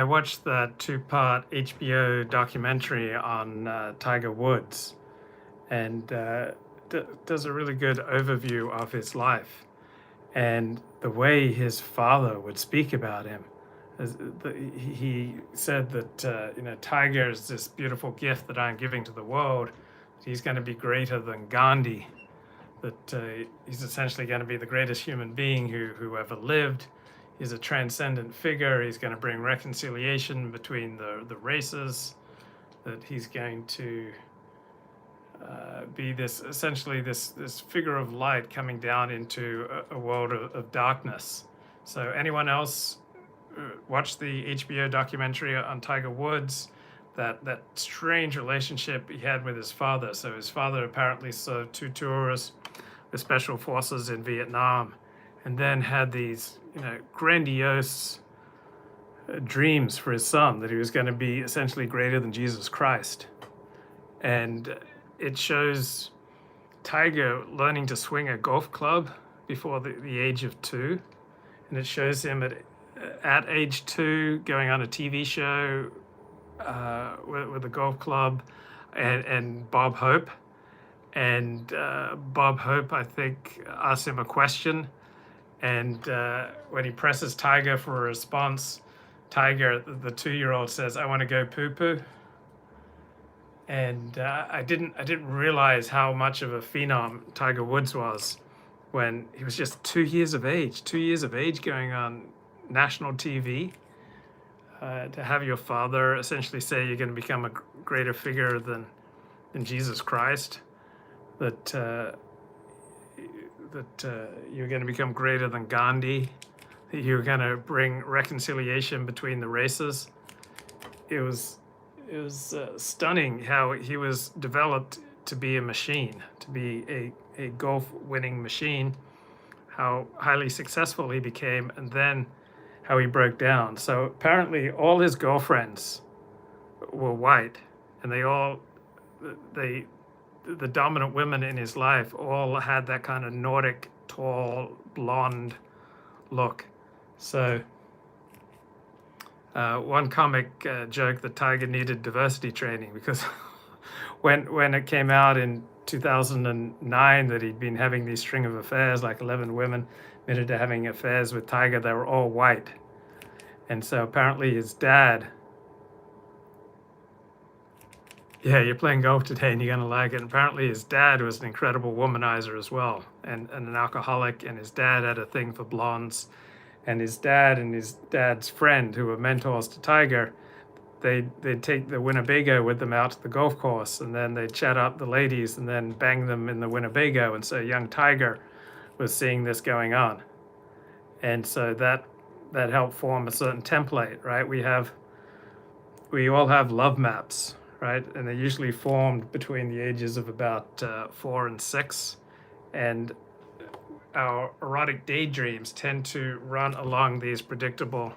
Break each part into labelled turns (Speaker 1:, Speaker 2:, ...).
Speaker 1: I watched that two-part HBO documentary on Tiger Woods, and does a really good overview of his life and the way his father would speak about him. He said that Tiger is this beautiful gift that I'm giving to the world. He's going to be greater than Gandhi. That he's essentially going to be the greatest human being who ever lived. He's a transcendent figure. He's going to bring reconciliation between the races. That he's going to be this essentially this figure of light coming down into a world of darkness. So anyone else watch the HBO documentary on Tiger Woods? That strange relationship he had with his father. So his father apparently served 2 tours with special forces in Vietnam, and then had these grandiose dreams for his son that he was going to be essentially greater than Jesus Christ. And it shows Tiger learning to swing a golf club before the age of 2, and it shows him at age 2 going on a TV show with a golf club and Bob Hope. And Bob Hope, I think, asks him a question, and when he presses Tiger for a response, Tiger, the 2-year-old, says, "I want to go poo-poo." And I didn't realize how much of a phenom Tiger Woods was when he was just 2 years of age. 2 years of age, going on national TV. To have your father essentially say you're going to become a greater figure than Jesus Christ. That you're going to become greater than Gandhi, that you're going to bring reconciliation between the races. It was stunning how he was developed to be a machine, to be a golf-winning machine, how highly successful he became, and then how he broke down. So apparently all his girlfriends were white, and the dominant women in his life all had that kind of Nordic, tall, blonde look. So one comic joked that Tiger needed diversity training because when it came out in 2009 that he'd been having these string of affairs, like 11 women admitted to having affairs with Tiger, they were all white. And so apparently his dad, yeah, you're playing golf today and you're going to like it. And apparently his dad was an incredible womanizer as well, and an alcoholic, and his dad had a thing for blondes. And his dad's friend, who were mentors to Tiger, they'd take the Winnebago with them out to the golf course, and then they'd chat up the ladies and then bang them in the Winnebago. And so young Tiger was seeing this going on. And so that helped form a certain template, right? We all have love maps, right? And they're usually formed between the ages of about 4 and 6. And our erotic daydreams tend to run along these predictable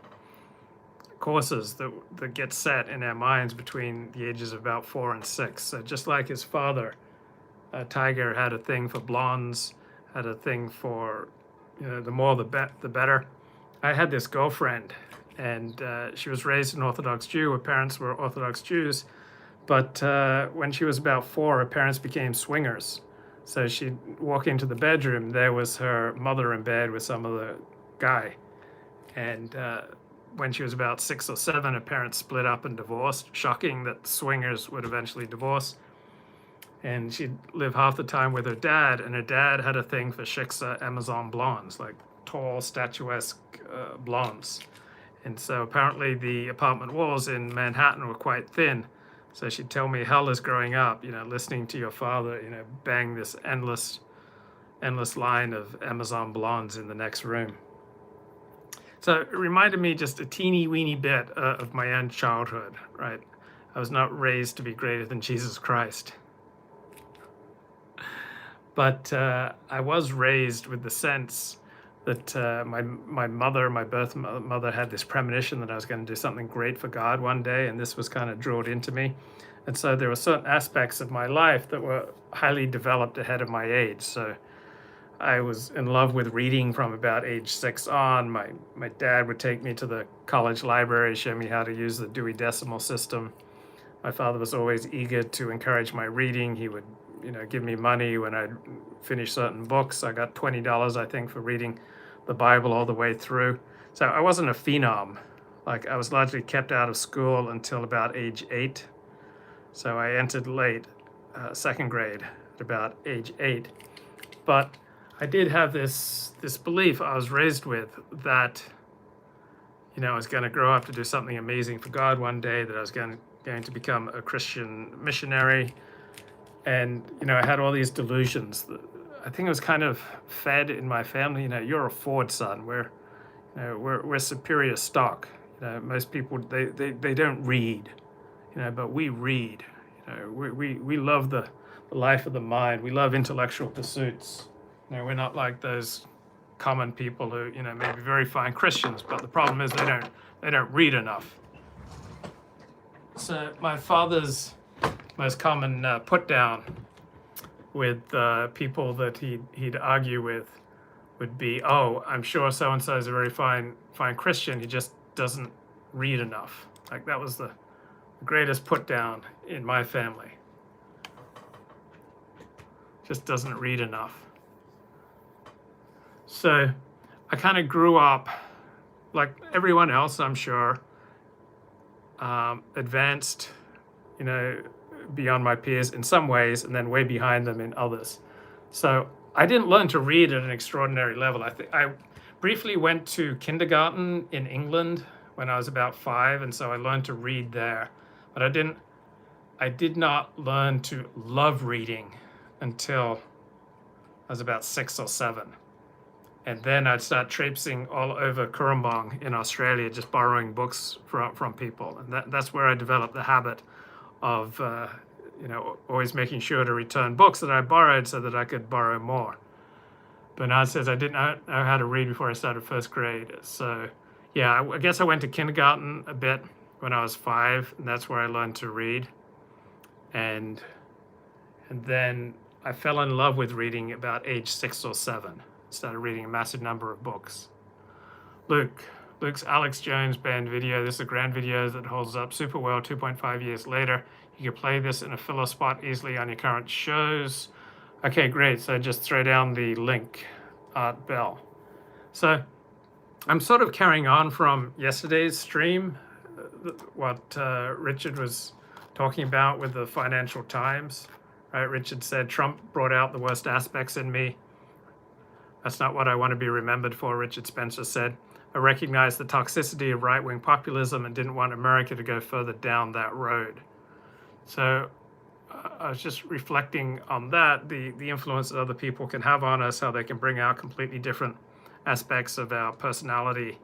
Speaker 1: courses that get set in our minds between the ages of about 4 and 6. So just like his father, Tiger had a thing for blondes, had a thing for, the more the better. I had this girlfriend, and she was raised an Orthodox Jew. Her parents were Orthodox Jews, but when she was about 4, her parents became swingers. So she'd walk into the bedroom, there was her mother in bed with some other guy. And when she was about 6 or 7, her parents split up and divorced. Shocking that swingers would eventually divorce. And she'd live half the time with her dad, and her dad had a thing for shiksa Amazon blondes, like tall, statuesque blondes. And so apparently the apartment walls in Manhattan were quite thin. So she'd tell me hell is growing up, listening to your father, bang this endless line of Amazon blondes in the next room. So it reminded me just a teeny weeny bit of my own childhood, right? I was not raised to be greater than Jesus Christ. But I was raised with the sense that my mother, my birth mother, had this premonition that I was going to do something great for God one day, and this was kind of drilled into me. And so there were certain aspects of my life that were highly developed ahead of my age. So I was in love with reading from about age 6 on. My dad would take me to the college library, show me how to use the Dewey Decimal System. My father was always eager to encourage my reading. He would, give me money when I'd finish certain books. I got $20, I think, for reading the Bible all the way through. So I wasn't a phenom. Like, I was largely kept out of school until about age 8. So I entered late, second grade, at about age 8. But I did have this belief I was raised with that, I was going to grow up to do something amazing for God one day, that I was going to become a Christian missionary. And, I had all these delusions. I think it was kind of fed in my family. You're a Ford son. We're superior stock. Most people, they don't read, but we read. We love the life of the mind. We love intellectual pursuits. We're not like those common people who, may be very fine Christians, but the problem is they don't read enough. So my father's most common put down with people that he'd argue with would be, oh, I'm sure so-and-so is a very fine Christian, he just doesn't read enough. Like, that was the greatest put down in my family. Just doesn't read enough. So I kind of grew up like everyone else, I'm sure, advanced, beyond my peers in some ways, and then way behind them in others. So I didn't learn to read at an extraordinary level. I think I briefly went to kindergarten in England when I was about 5, and so I learned to read there. But I did not learn to love reading until I was about 6 or 7. And then I'd start traipsing all over Currumbong in Australia, just borrowing books from people. And that's where I developed the habit of, always making sure to return books that I borrowed so that I could borrow more. Bernard says I didn't know how to read before I started first grade. So yeah, I guess I went to kindergarten a bit when I was 5, and that's where I learned to read. And then I fell in love with reading about age 6 or 7. Started reading a massive number of books. Luke's Alex Jones band video. This is a grand video that holds up super well 2.5 years later. You can play this in a filler spot easily on your current shows. Okay, great. So just throw down the link, Art Bell. So I'm sort of carrying on from yesterday's stream, what Richard was talking about with the Financial Times. Right? Richard said Trump brought out the worst aspects in me. That's not what I want to be remembered for, Richard Spencer said. I recognized the toxicity of right-wing populism and didn't want America to go further down that road. So I was just reflecting on that, the influence that other people can have on us, how they can bring out completely different aspects of our personality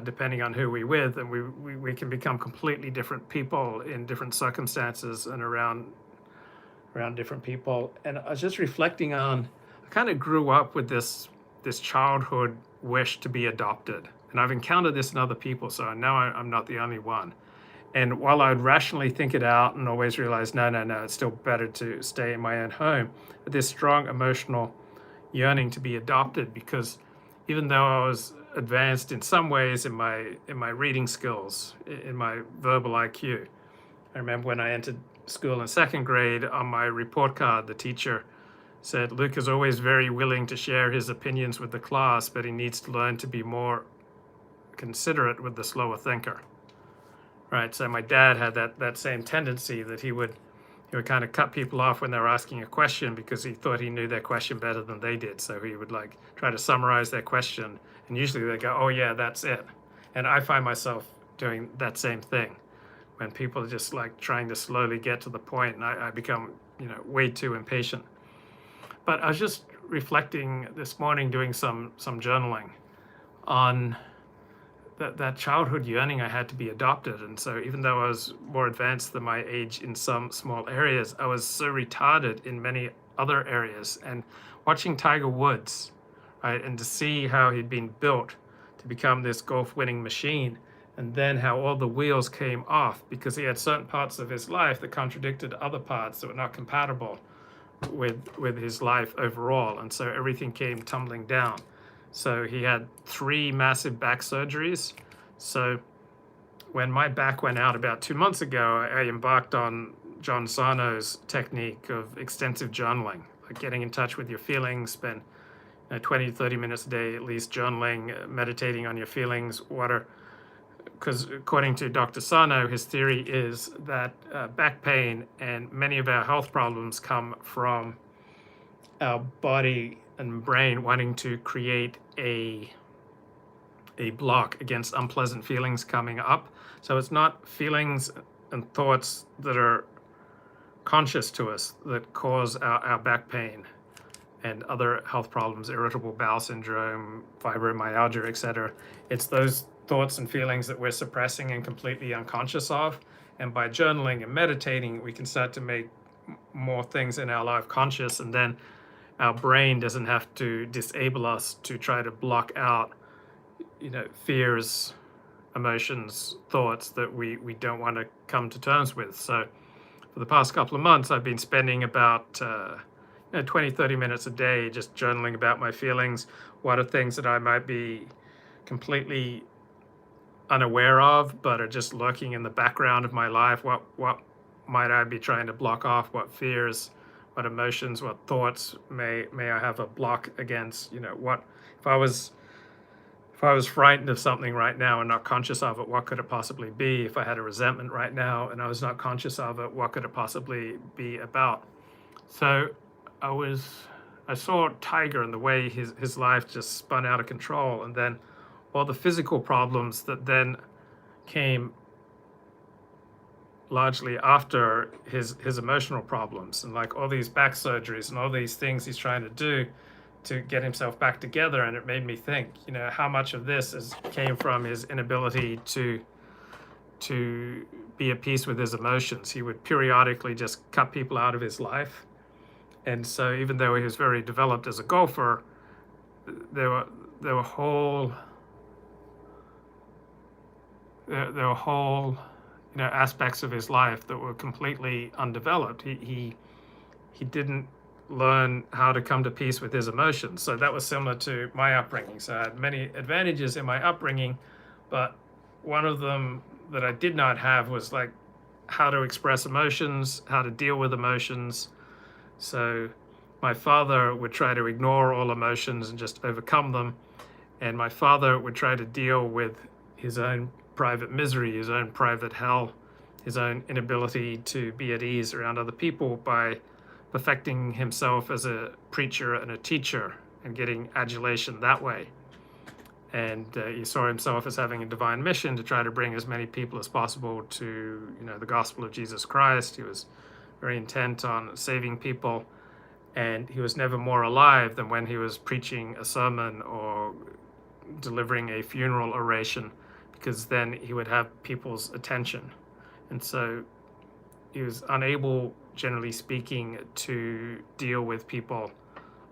Speaker 1: depending on who we're with, and we can become completely different people in different circumstances and around different people. And I was just reflecting on, I kind of grew up with this childhood wish to be adopted. And I've encountered this in other people, so I know I'm not the only one. And while I would rationally think it out and always realize, no, it's still better to stay in my own home, this strong emotional yearning to be adopted, because even though I was advanced in some ways in my reading skills, in my verbal IQ, I remember when I entered school in second grade, on my report card, the teacher said, Luke is always very willing to share his opinions with the class, but he needs to learn to be more considerate with the slower thinker. Right, so my dad had that same tendency that he would kind of cut people off when they were asking a question because he thought he knew their question better than they did. So he would like try to summarize their question, and usually they go, oh yeah, that's it. And I find myself doing that same thing when people are just like trying to slowly get to the point, and I become way too impatient. But I was just reflecting this morning, doing some journaling on that childhood yearning I had to be adopted. And so even though I was more advanced than my age in some small areas, I was so retarded in many other areas. And watching Tiger Woods, right, and to see how he'd been built to become this golf winning machine, and then how all the wheels came off because he had certain parts of his life that contradicted other parts that were not compatible with his life overall, and so everything came tumbling down. So he had 3 massive back surgeries. So when my back went out about 2 months ago, I embarked on John Sarno's technique of extensive journaling, like getting in touch with your feelings, spend 20 to 30 minutes a day at least journaling, meditating on your feelings. Because according to Dr. Sarno, his theory is that back pain and many of our health problems come from our body and brain wanting to create a block against unpleasant feelings coming up. So it's not feelings and thoughts that are conscious to us that cause our back pain and other health problems, irritable bowel syndrome, fibromyalgia, etc. It's those thoughts and feelings that we're suppressing and completely unconscious of. And by journaling and meditating, we can start to make more things in our life conscious, and then our brain doesn't have to disable us to try to block out, fears, emotions, thoughts that we don't want to come to terms with. So for the past couple of months, I've been spending about 20, 30 minutes a day just journaling about my feelings. What are things that I might be completely unaware of, but are just lurking in the background of my life? What might I be trying to block off? What fears, what emotions, what thoughts may I have a block against? What if I was frightened of something right now and not conscious of it, what could it possibly be? If I had a resentment right now and I was not conscious of it, what could it possibly be about? So I saw Tiger and the way his life just spun out of control, and then all the physical problems that then came largely after his emotional problems, and like all these back surgeries and all these things he's trying to do to get himself back together. And it made me think, how much of this came from his inability to be at peace with his emotions. He would periodically just cut people out of his life. And so even though he was very developed as a golfer, there were whole aspects of his life that were completely undeveloped. He didn't learn how to come to peace with his emotions. So that was similar to my upbringing. So I had many advantages in my upbringing, but one of them that I did not have was like how to express emotions, how to deal with emotions. So my father would try to ignore all emotions and just overcome them. And my father would try to deal with his own private misery, his own private hell, his own inability to be at ease around other people by perfecting himself as a preacher and a teacher and getting adulation that way. And he saw himself as having a divine mission to try to bring as many people as possible to, the gospel of Jesus Christ. He was very intent on saving people, and he was never more alive than when he was preaching a sermon or delivering a funeral oration, because then he would have people's attention. And so he was unable, generally speaking, to deal with people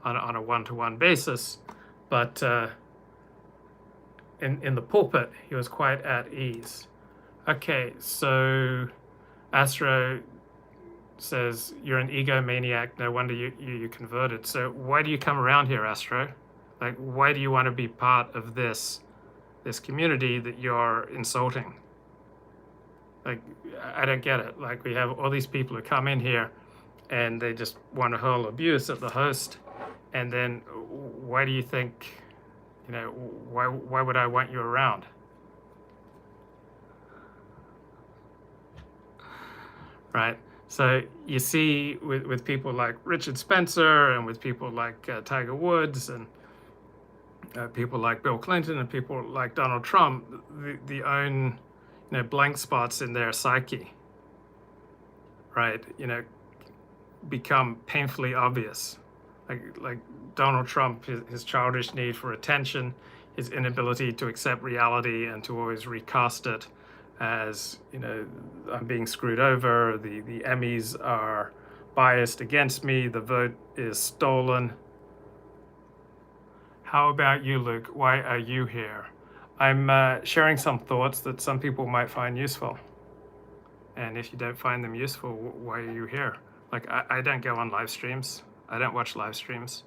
Speaker 1: on a one-to-one basis, but in the pulpit he was quite at ease. Okay, so Astro says, you're an egomaniac, no wonder you converted. So why do you come around here, Astro? Like, why do you want to be part of this community that you're insulting? Like, I don't get it. Like, we have all these people who come in here and they just want to hurl abuse at the host, and then why do you think, why would I want you around? Right? So you see with people like Richard Spencer and with people like Tiger Woods and people like Bill Clinton and people like Donald Trump, the own blank spots in their psyche, right? Become painfully obvious. Like Donald Trump, his childish need for attention, his inability to accept reality and to always recast it as, I'm being screwed over, the Emmys are biased against me, the vote is stolen. How about you, Luke? Why are you here? I'm sharing some thoughts that some people might find useful. And if you don't find them useful, why are you here? Like I don't go on live streams. I don't watch live streams.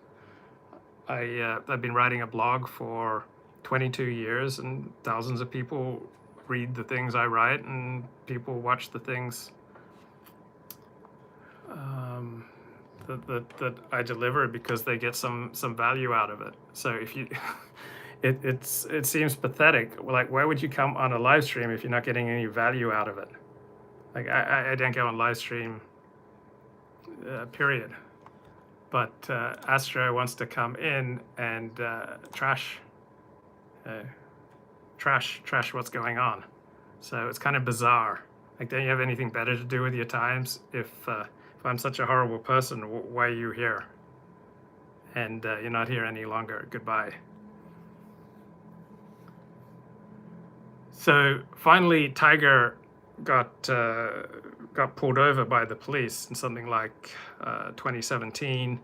Speaker 1: I've been writing a blog for 22 years, and thousands of people read the things I write, and people watch the things that I deliver because they get some value out of it. So if you, it seems pathetic. Like, why would you come on a live stream if you're not getting any value out of it? Like I don't go on live stream. Period. But Astro wants to come in and trash what's going on. So it's kind of bizarre. Like, don't you have anything better to do with your times? If I'm such a horrible person, why are you here? And you're not here any longer. Goodbye. So finally, Tiger got pulled over by the police in something like 2017,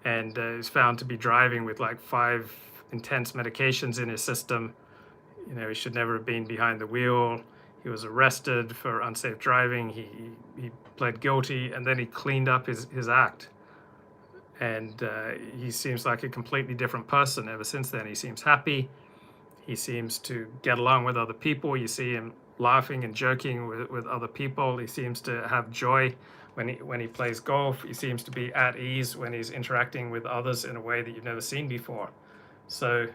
Speaker 1: and is found to be driving with like 5 intense medications in his system. You know, he should never have been behind the wheel. He was arrested for unsafe driving. He pled guilty, and then he cleaned up his act. And he seems like a completely different person ever since then. He seems happy. He seems to get along with other people. You see him laughing and joking with other people. He seems to have joy when he plays golf. He seems to be at ease when he's interacting with others in a way that you've never seen before. So,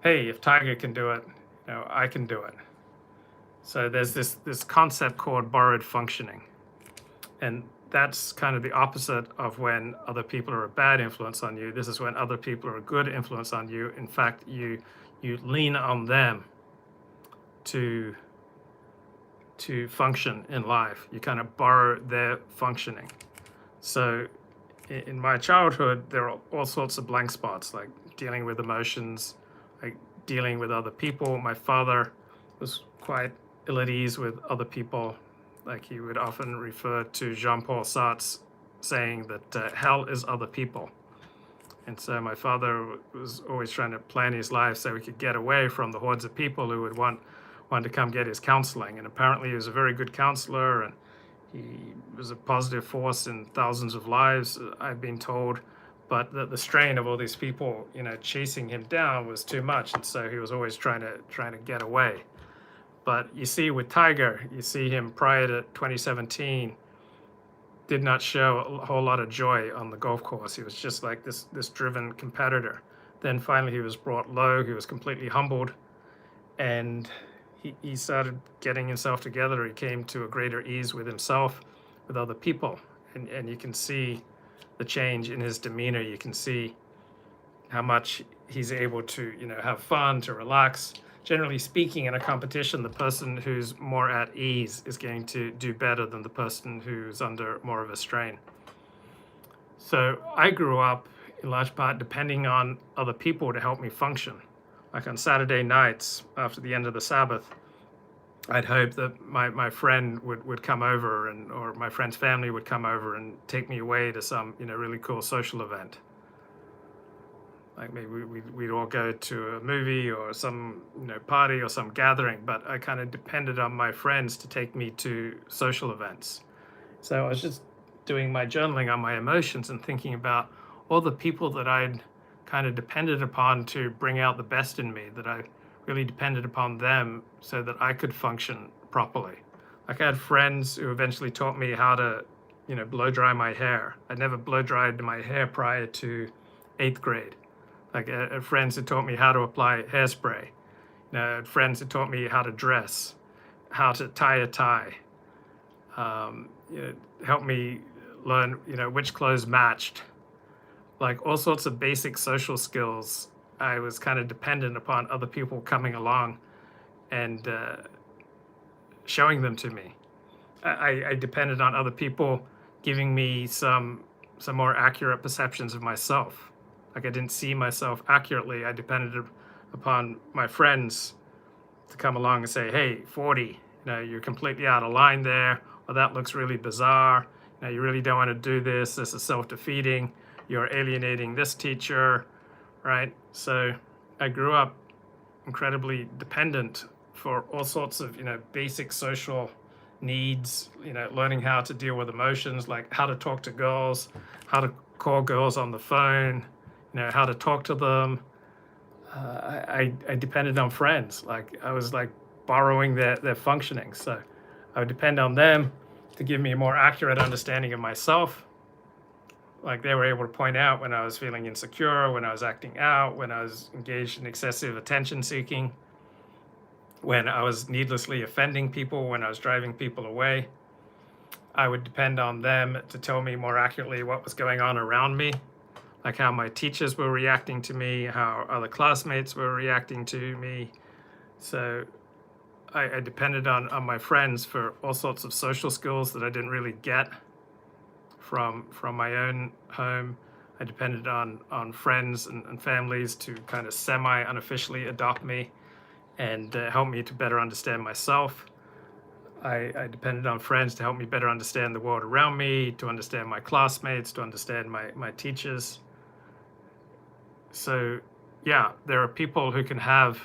Speaker 1: hey, if Tiger can do it, you know, I can do it. So there's this concept called borrowed functioning, and that's kind of the opposite of when other people are a bad influence on you. This is when other people are a good influence on you. In fact, you lean on them to function in life. You kind of borrow their functioning. So in my childhood, there are all sorts of blank spots, like dealing with emotions, like dealing with other people. My father was quite ill at ease with other people. Like, he would often refer to Jean-Paul Sartre saying that hell is other people. And so my father was always trying to plan his life so he could get away from the hordes of people who would want to come get his counseling. And apparently he was a very good counselor, and he was a positive force in thousands of lives, I've been told. But the strain of all these people, you know, chasing him down was too much, and so he was always trying to get away. But you see with Tiger, you see him prior to 2017 did not show a whole lot of joy on the golf course. He was just like this driven competitor. Then finally he was brought low. He was completely humbled, and he started getting himself together. He came to a greater ease with himself, with other people, and you can see the change in his demeanor. You can see how much he's able to, you know, have fun, to relax. Generally speaking, in a competition, the person who's more at ease is going to do better than the person who's under more of a strain. So I grew up in large part depending on other people to help me function. Like on Saturday nights after the end of the Sabbath, I'd hope that my friend would come over, or my friend's family would come over and take me away to some, you know, really cool social event. Like maybe we'd all go to a movie or some, you know, party or some gathering, but I kind of depended on my friends to take me to social events. So I was just doing my journaling on my emotions and thinking about all the people that I'd kind of depended upon to bring out the best in me, that I really depended upon them so that I could function properly. Like, I had friends who eventually taught me how to, you know, blow dry my hair. I'd never blow dried my hair prior to 8th grade. Like, I had friends who taught me how to apply hairspray. You know, I had friends who taught me how to dress, how to tie a tie. You know, helped me learn, you know, which clothes matched. Like, all sorts of basic social skills. I was kind of dependent upon other people coming along and showing them to me. I depended on other people giving me some more accurate perceptions of myself. Like, I didn't see myself accurately. I depended upon my friends to come along and say, hey, 40, you know, you're completely out of line there, or that looks really bizarre. You know, you really don't want to do this. This is self-defeating. You're alienating this teacher, right? So I grew up incredibly dependent for all sorts of, you know, basic social needs, learning how to deal with emotions, like how to talk to girls, how to call girls on the phone, how to talk to them. I depended on friends. Like I was like borrowing their functioning. So I would depend on them to give me a more accurate understanding of myself. Like they were able to point out when I was feeling insecure, when I was acting out, when I was engaged in excessive attention seeking, when I was needlessly offending people, when I was driving people away. I would depend on them to tell me more accurately what was going on around me, like how my teachers were reacting to me, how other classmates were reacting to me. So I depended on my friends for all sorts of social skills that I didn't really get from my own home. I depended on friends and families to kind of semi-unofficially adopt me and help me to better understand myself. I depended on friends to help me better understand the world around me, to understand my classmates, to understand my teachers. So yeah, there are people who can have,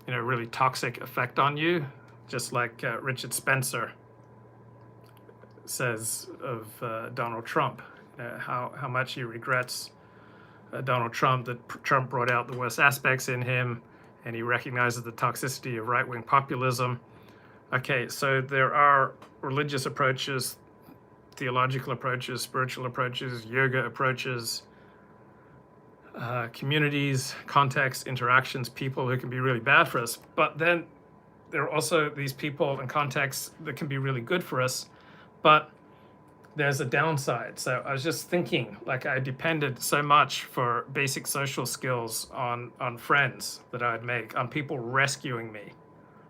Speaker 1: really toxic effect on you, just like Richard Spencer says of Donald Trump, how much he regrets Donald Trump, that Trump brought out the worst aspects in him, and he recognizes the toxicity of right-wing populism. Okay, so there are religious approaches, theological approaches, spiritual approaches, yoga approaches, communities, contexts, interactions, people who can be really bad for us. But then there are also these people and contexts that can be really good for us, but there's a downside. So I was just thinking, like I depended so much for basic social skills on friends that I'd make, on people rescuing me,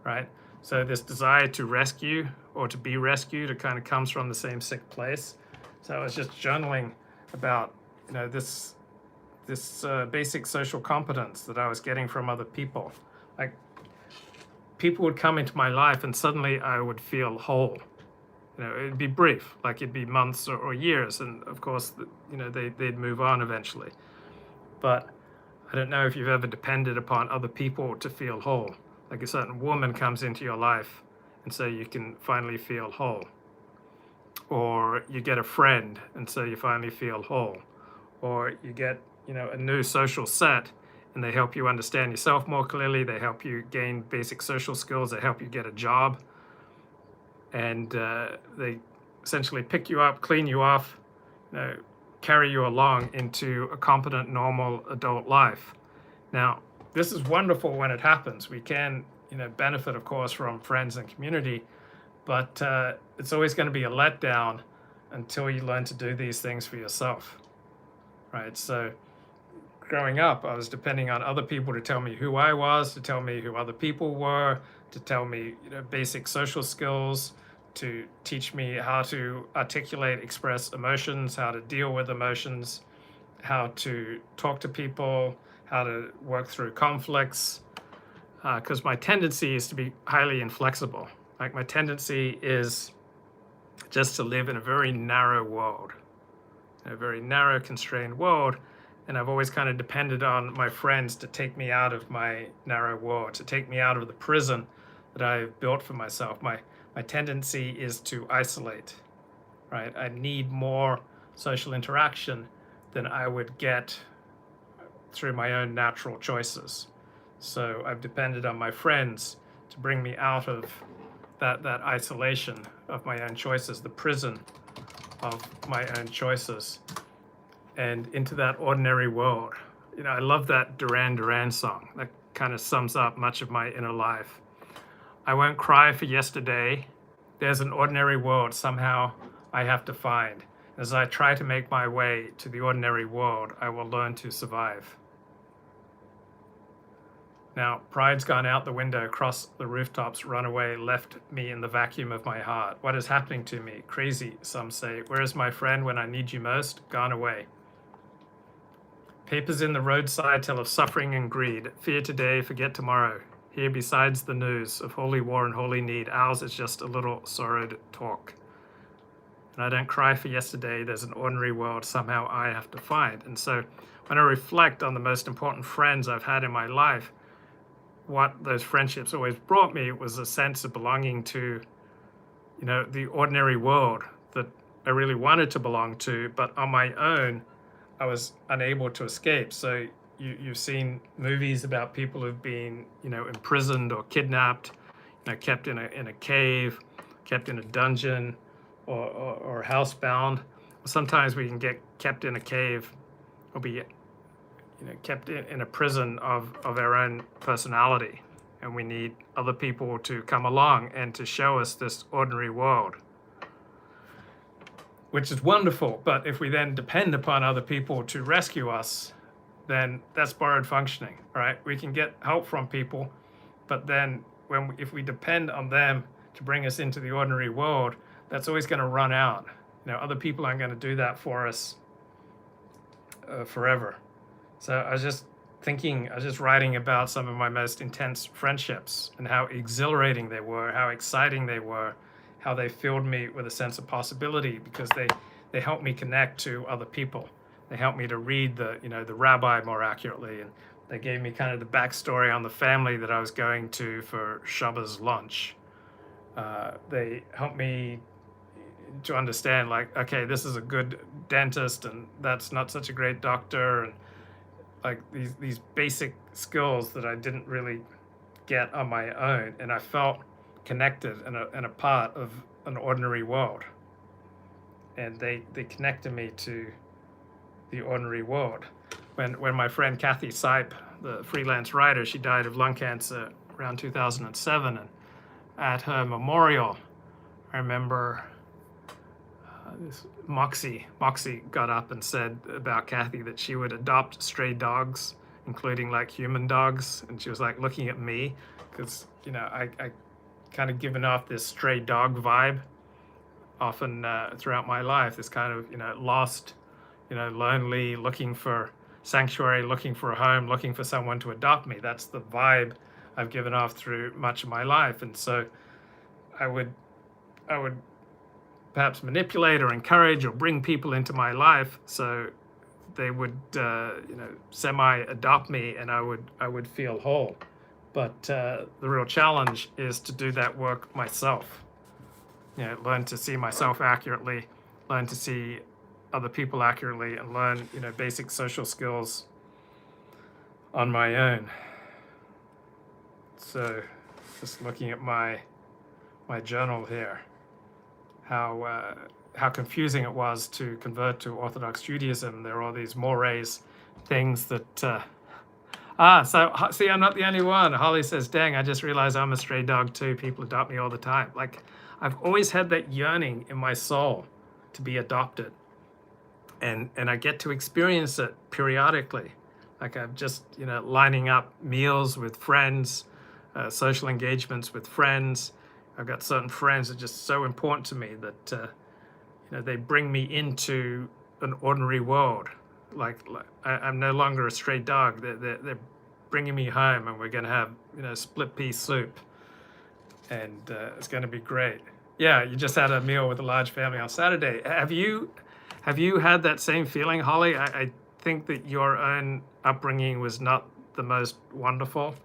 Speaker 1: right? So this desire to rescue or to be rescued, it kind of comes from the same sick place. So I was just journaling about, this basic social competence that I was getting from other people. Like people would come into my life and suddenly I would feel whole. It'd be brief, like it'd be months or years, and of course, they'd move on eventually. But I don't know if you've ever depended upon other people to feel whole. Like a certain woman comes into your life, and so you can finally feel whole. Or you get a friend, and so you finally feel whole. Or you get, a new social set, and they help you understand yourself more clearly. They help you gain basic social skills. They help you get a job. And they essentially pick you up, clean you off, carry you along into a competent, normal adult life. Now, this is wonderful when it happens. We can, benefit, of course, from friends and community, but it's always going to be a letdown until you learn to do these things for yourself, right? So growing up, I was depending on other people to tell me who I was, to tell me who other people were, to tell me, basic social skills, to teach me how to articulate, express emotions, how to deal with emotions, how to talk to people, how to work through conflicts, because my tendency is to be highly inflexible. Like my tendency is just to live in a very narrow world, a very narrow, constrained world. And I've always kind of depended on my friends to take me out of my narrow world, to take me out of the prison that I've built for myself. My tendency is to isolate, right? I need more social interaction than I would get through my own natural choices. So I've depended on my friends to bring me out of that isolation of my own choices, the prison of my own choices, and into that ordinary world. I love that Duran Duran song. That kind of sums up much of my inner life. I won't cry for yesterday. There's an ordinary world somehow I have to find. As I try to make my way to the ordinary world, I will learn to survive. Now, pride's gone out the window, crossed the rooftops, run away, left me in the vacuum of my heart. What is happening to me? Crazy, some say. Where is my friend when I need you most? Gone away. Papers in the roadside tell of suffering and greed. Fear today, forget tomorrow. Here besides the news of holy war and holy need, ours is just a little sorrowed talk. And I don't cry for yesterday, there's an ordinary world somehow I have to find. And so when I reflect on the most important friends I've had in my life, what those friendships always brought me was a sense of belonging to the ordinary world that I really wanted to belong to, but on my own, I was unable to escape. So you've seen movies about people who've been, imprisoned or kidnapped, kept in a cave, kept in a dungeon, or housebound. Sometimes we can get kept in a cave, or be, kept in a prison of our own personality, and we need other people to come along and to show us this ordinary world, which is wonderful. But if we then depend upon other people to rescue us, then that's borrowed functioning, right? We can get help from people, but then if we depend on them to bring us into the ordinary world, that's always going to run out. Other people aren't going to do that for us forever. So I was just writing about some of my most intense friendships and how exhilarating they were, how exciting they were, how they filled me with a sense of possibility, because they helped me connect to other people. They helped me to read the rabbi more accurately, and they gave me kind of the backstory on the family that I was going to for Shabbos lunch. They helped me to understand, like, okay, this is a good dentist, and that's not such a great doctor, and like these basic skills that I didn't really get on my own, and I felt connected and a part of an ordinary world. And they connected me to the ordinary world. When my friend Kathy Sipe, the freelance writer, she died of lung cancer around 2007, and at her memorial, I remember this Moxie got up and said about Kathy that she would adopt stray dogs, including like human dogs, and she was like looking at me because I kind of given off this stray dog vibe often throughout my life, this kind of lost, lonely, looking for sanctuary, looking for a home, looking for someone to adopt me. That's the vibe I've given off through much of my life. And so I would perhaps manipulate or encourage or bring people into my life so they would semi-adopt me, and I would feel whole. But the real challenge is to do that work myself. Learn to see myself accurately, learn to see other people accurately, and learn basic social skills on my own. So just looking at my journal here, how confusing it was to convert to Orthodox Judaism. There are all these mores, things that so see, I'm not the only one. Holly says, dang, I just realized I'm a stray dog too. People adopt me all the time. Like, I've always had that yearning in my soul to be adopted, and I get to experience it periodically. Like, I'm just lining up meals with friends, social engagements with friends. I've got certain friends that are just so important to me that they bring me into an ordinary world. Like I'm no longer a stray dog. They're bringing me home, and we're going to have split pea soup, and it's going to be great. Yeah, you just had a meal with a large family on Saturday. Have you had that same feeling, Holly? I think that your own upbringing was not the most wonderful.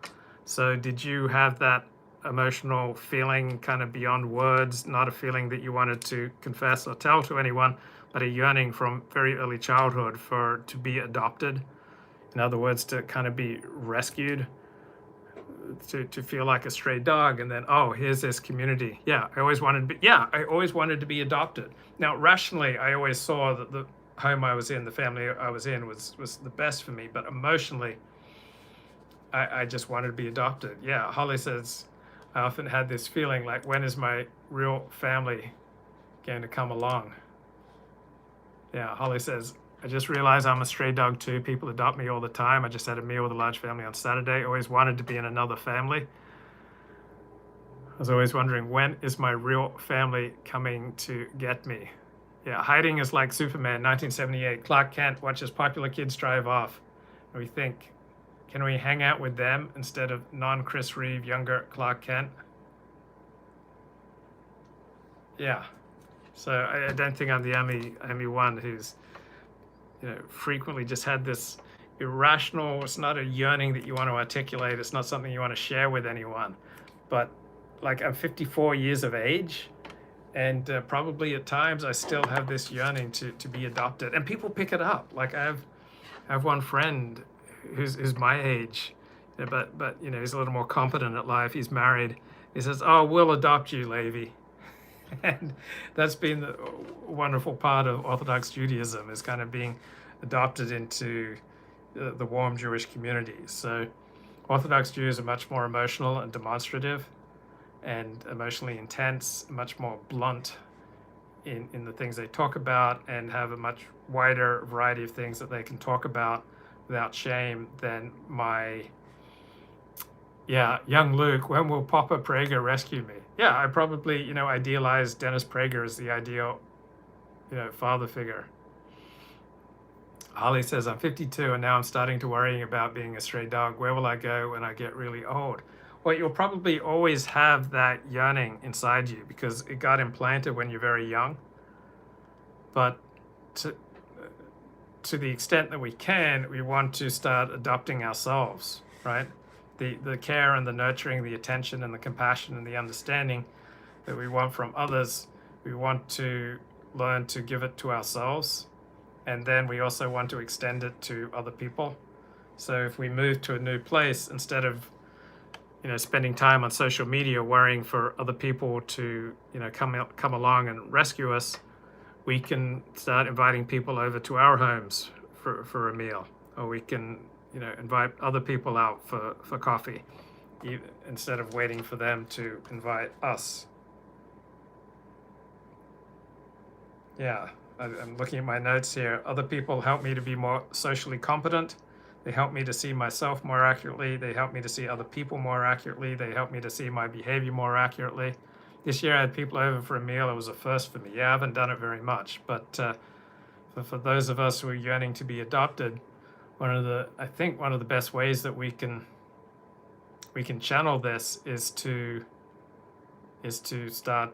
Speaker 1: So did you have that emotional feeling kind of beyond words, not a feeling that you wanted to confess or tell to anyone, but a yearning from very early childhood to be adopted? In other words, to kind of be rescued, to feel like a stray dog, and then, oh, here's this community. I always wanted to be adopted. Now, rationally, I always saw that the home I was in, the family I was in, was the best for me, but emotionally, I just wanted to be adopted. Yeah, Holly says, I often had this feeling like, when is my real family going to come along? Yeah, Holly says, I just realized I'm a stray dog too. People adopt me all the time. I just had a meal with a large family on Saturday. Always wanted to be in another family. I was always wondering, when is my real family coming to get me? Yeah, hiding is like Superman, 1978. Clark Kent watches popular kids drive off, and we think, can we hang out with them instead of non-Chris Reeve, younger Clark Kent? Yeah. So I don't think I'm the only one who's frequently just had this irrational, it's not a yearning that you want to articulate, it's not something you want to share with anyone, but like, I'm 54 years of age, And probably at times I still have this yearning to be adopted, and people pick it up. Like I have one friend who's my age, but he's a little more competent at life. He's married. He says, "Oh, we'll adopt you, Levi." And that's been the wonderful part of Orthodox Judaism, is kind of being adopted into the warm Jewish community. So Orthodox Jews are much more emotional and demonstrative and emotionally intense, much more blunt in the things they talk about, and have a much wider variety of things that they can talk about without shame than my young Luke. When will Papa Prager rescue me? Yeah, I probably idealize Dennis Prager as the ideal father figure. Holly says, I'm 52 and now I'm starting to worrying about being a stray dog. Where will I go when I get really old? Well, you'll probably always have that yearning inside you because it got implanted when you're very young. But to the extent that we can, we want to start adopting ourselves, right? The care and the nurturing, the attention and the compassion and the understanding that we want from others, we want to learn to give it to ourselves. And then we also want to extend it to other people. So if we move to a new place, instead of spending time on social media worrying for other people to come along and rescue us, we can start inviting people over to our homes for a meal, or we can invite other people out for coffee, instead of waiting for them to invite us. Yeah, I'm looking at my notes here. Other people help me to be more socially competent. They help me to see myself more accurately. They help me to see other people more accurately. They help me to see my behavior more accurately. This year I had people over for a meal. It was a first for me. Yeah, I haven't done it very much, but for those of us who are yearning to be adopted, I think one of the best ways that we can channel this is to start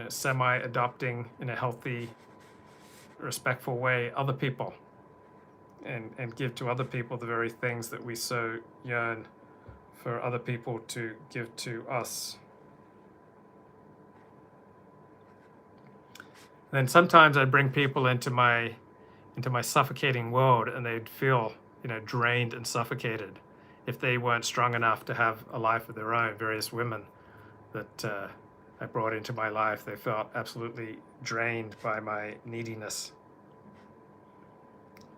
Speaker 1: semi-adopting in a healthy, respectful way other people, and give to other people the very things that we so yearn for other people to give to us. Then sometimes I bring people into my suffocating world, and they'd feel drained and suffocated if they weren't strong enough to have a life of their own. Various women that I brought into my life, they felt absolutely drained by my neediness.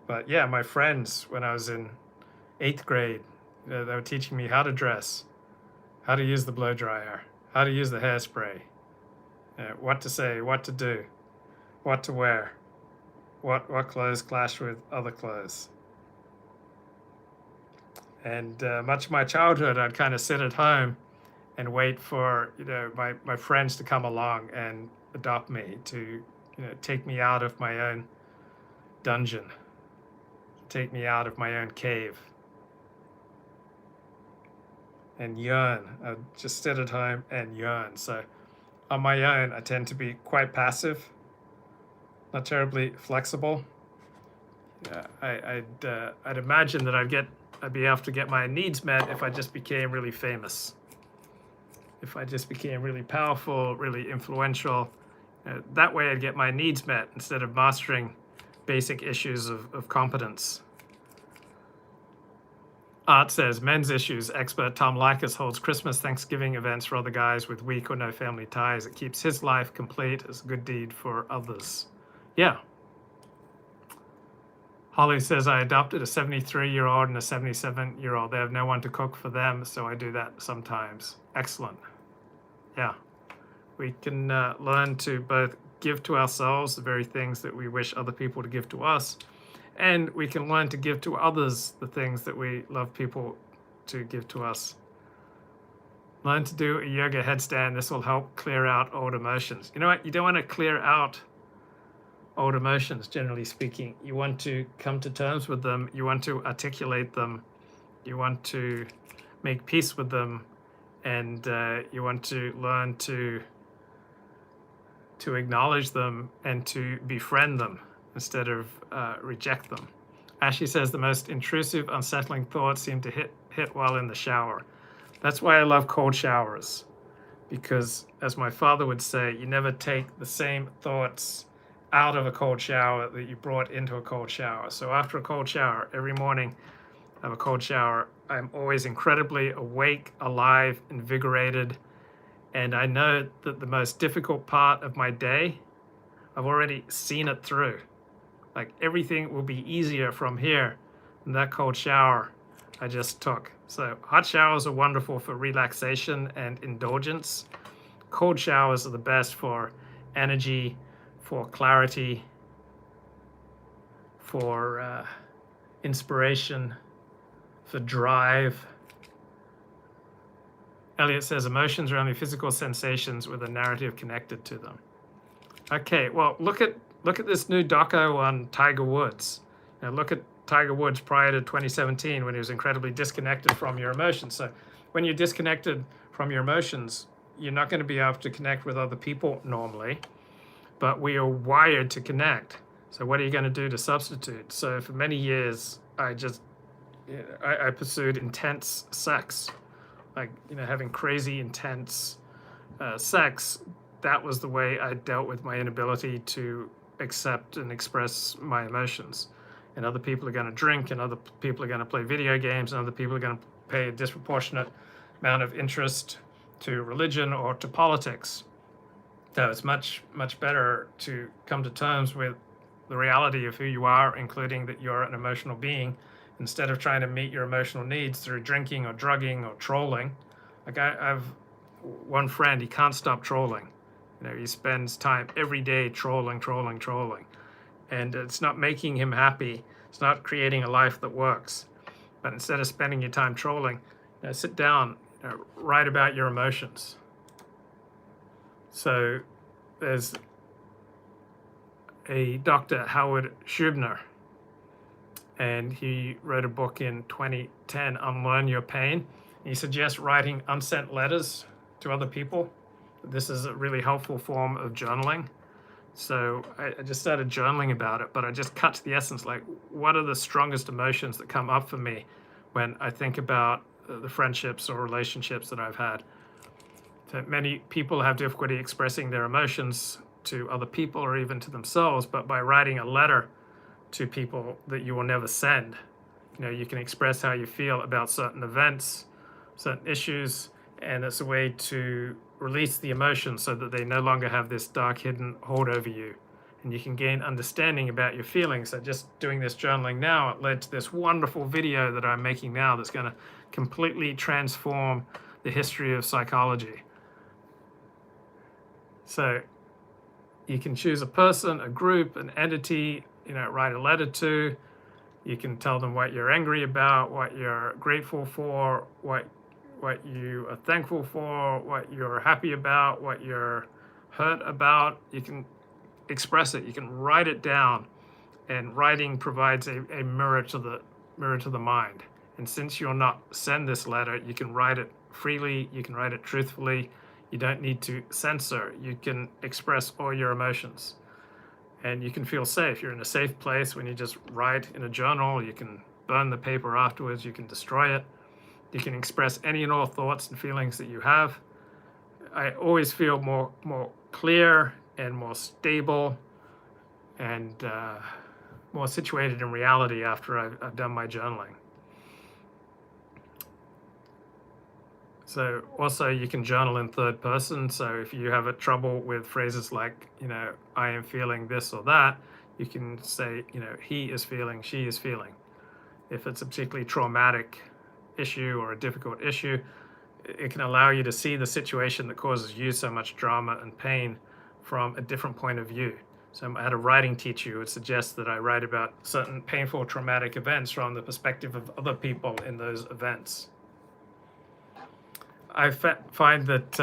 Speaker 1: But yeah, my friends, when I was in 8th grade, they were teaching me how to dress, how to use the blow dryer, how to use the hairspray, what to say, what to do, what to wear, what clothes clash with other clothes. And much of my childhood, I'd kind of sit at home and wait for my friends to come along and adopt me, to take me out of my own dungeon, take me out of my own cave, and yearn. I'd just sit at home and yearn. So on my own, I tend to be quite passive, not terribly flexible. I'd imagine that I'd be able to get my needs met if I just became really famous. If I just became really powerful, really influential, that way I'd get my needs met instead of mastering basic issues of competence. Art says, men's issues expert Tom Likas holds Christmas, Thanksgiving events for other guys with weak or no family ties. It keeps his life complete as a good deed for others. Yeah. Holly says, I adopted a 73-year-old and a 77-year-old. They have no one to cook for them, so I do that sometimes. Excellent. Yeah. We can learn to both give to ourselves the very things that we wish other people to give to us, and we can learn to give to others the things that we love people to give to us. Learn to do a yoga headstand. This will help clear out old emotions. You know what? You don't want to clear out old emotions, generally speaking. You want to come to terms with them. You want to articulate them. You want to make peace with them. And you want to learn to acknowledge them and to befriend them instead of reject them. Ashley says the most intrusive, unsettling thoughts seem to hit while in the shower. That's why I love cold showers, because, as my father would say, you never take the same thoughts out of a cold shower that you brought into a cold shower. So after a cold shower, every morning I have a cold shower, I'm always incredibly awake, alive, invigorated, and I know that the most difficult part of my day, I've already seen it through. Like everything will be easier from here than that cold shower I just took. So hot showers are wonderful for relaxation and indulgence. Cold showers are the best for energy, for clarity, for inspiration, for drive. Elliot says emotions are only physical sensations with a narrative connected to them. Okay, well, look at this new doco on Tiger Woods. Now look at Tiger Woods prior to 2017 when he was incredibly disconnected from your emotions. So when you're disconnected from your emotions, you're not going to be able to connect with other people normally, but we are wired to connect. So what are you going to do to substitute? So for many years, I pursued intense sex, like, having crazy intense sex. That was the way I dealt with my inability to accept and express my emotions. And other people are going to drink, and other people are going to play video games, and other people are going to pay a disproportionate amount of interest to religion or to politics. So it's much, much better to come to terms with the reality of who you are, including that you're an emotional being, instead of trying to meet your emotional needs through drinking or drugging or trolling. Like I've one friend, he can't stop trolling. He spends time every day trolling, and it's not making him happy. It's not creating a life that works. But instead of spending your time trolling, sit down, write about your emotions. So there's a Dr. Howard Schubner, and he wrote a book in 2010, Unlearn Your Pain. He suggests writing unsent letters to other people. This is a really helpful form of journaling. So I just started journaling about it, but I just cut to the essence, like, what are the strongest emotions that come up for me when I think about the friendships or relationships that I've had? So many people have difficulty expressing their emotions to other people or even to themselves, but by writing a letter to people that you will never send, you can express how you feel about certain events, certain issues, and it's a way to release the emotions so that they no longer have this dark hidden hold over you, and you can gain understanding about your feelings. So just doing this journaling now, it led to this wonderful video that I'm making now that's going to completely transform the history of psychology. So you can choose a person, a group, an entity, write a letter to. You can tell them what you're angry about, what you're grateful for, what you are thankful for, what you're happy about, what you're hurt about. You can express it. You can write it down, and writing provides a mirror to the mind. And since you'll not send this letter, you can write it freely. You can write it truthfully. You don't need to censor. You can express all your emotions, and you can feel safe. You're in a safe place when you just write in a journal. You can burn the paper afterwards. You can destroy it. You can express any and all thoughts and feelings that you have. I always feel more clear and more stable and more situated in reality after I've done my journaling. So also you can journal in third person. So if you have a trouble with phrases like, I am feeling this or that, you can say, he is feeling, she is feeling. If it's a particularly traumatic issue or a difficult issue, it can allow you to see the situation that causes you so much drama and pain from a different point of view. So I had a writing teacher who would suggest that I write about certain painful, traumatic events from the perspective of other people in those events. I find that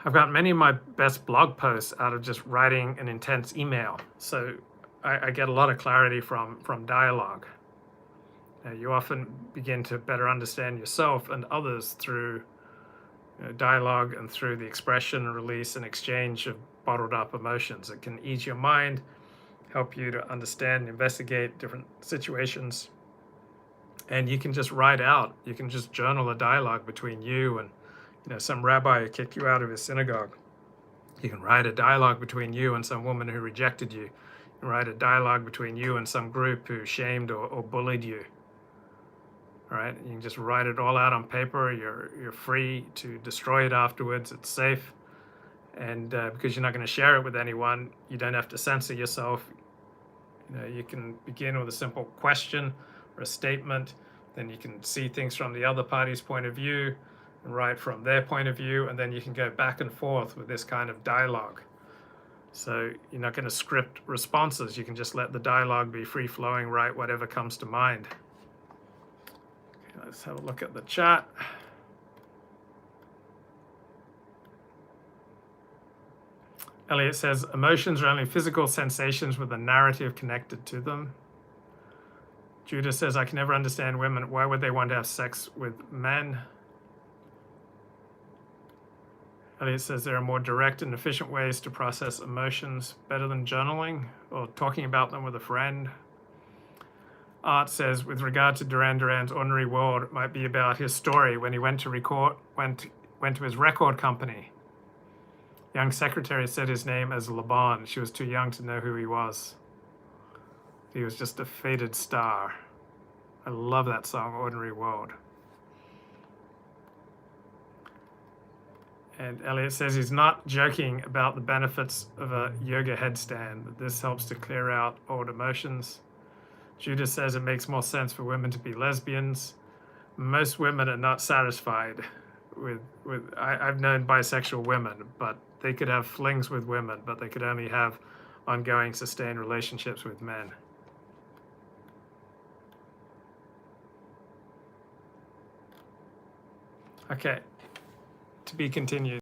Speaker 1: I've got many of my best blog posts out of just writing an intense email. So I get a lot of clarity from dialogue. You often begin to better understand yourself and others through dialogue and through the expression, release, and exchange of bottled up emotions. It can ease your mind, help you to understand and investigate different situations, And you can just write out, you can just journal a dialogue between you and, some rabbi who kicked you out of his synagogue. You can write a dialogue between you and some woman who rejected you. You can write a dialogue between you and some group who shamed or bullied you. All right, you can just write it all out on paper. You're free to destroy it afterwards. It's safe, and because you're not going to share it with anyone, you don't have to censor yourself. You can begin with a simple question or a statement. Then you can see things from the other party's point of view and write from their point of view, and then you can go back and forth with this kind of dialogue. So you're not going to script responses. You can just let the dialogue be free-flowing, write whatever comes to mind. Okay, let's have a look at the chat. Elliot says, emotions are only physical sensations with a narrative connected to them. Judah says, I can never understand women. Why would they want to have sex with men? Elliot says, there are more direct and efficient ways to process emotions, better than journaling or talking about them with a friend. Art says, with regard to Duran Duran's Ordinary World, it might be about his story when he went to his record company. Young secretary said his name as Laban. She was too young to know who he was. He was just a faded star. I love that song, Ordinary World. And Elliot says he's not joking about the benefits of a yoga headstand, that this helps to clear out old emotions. Judith says it makes more sense for women to be lesbians. Most women are not satisfied with I've known bisexual women, but they could have flings with women, but they could only have ongoing, sustained relationships with men. Okay, to be continued.